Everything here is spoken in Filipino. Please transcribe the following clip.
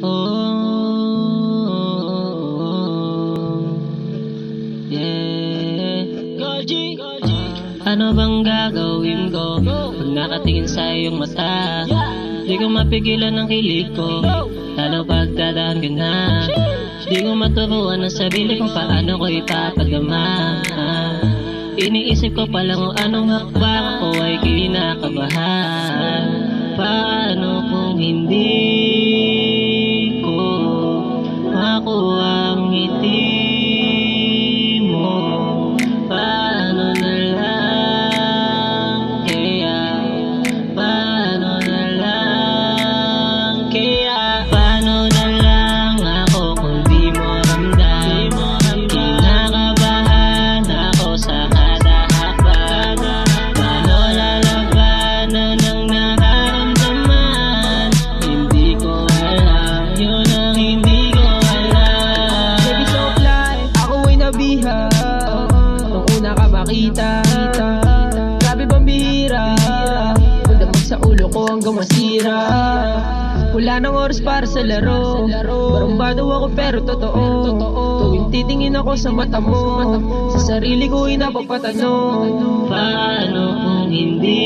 Yeah. Ano bang gagawin ko pag nakatingin sa iyong mata? Di ko mapigilan ang kilig ko, lalo pag dadaan ka na. Di ko maturuan ang sarili kung paano ko ipapadama. Iniisip ko palang kung anong hakbang ako ay kinakabahan. Paano kung hindi ko makuha ang ngiti mo? Paano na lang kaya? Paano na lang kaya? Paano na lang ako kung di mo ramdam? Kinakabahan ako sa kada hakbang. Paano lalabanan ang nararamdaman? Hindi ko alam, yun ang hindi ko alam. Baby so fly, ako ay nabiha nung una ka makita. Grabe bang bihira, magdamag sa ulo ko hanggang masira. Wala nang oras para sa laro, barumbado ako pero totoo. Tuwing titingin ako sa mata mo, sa sarili ko ay napapatanong. Paano kung hindi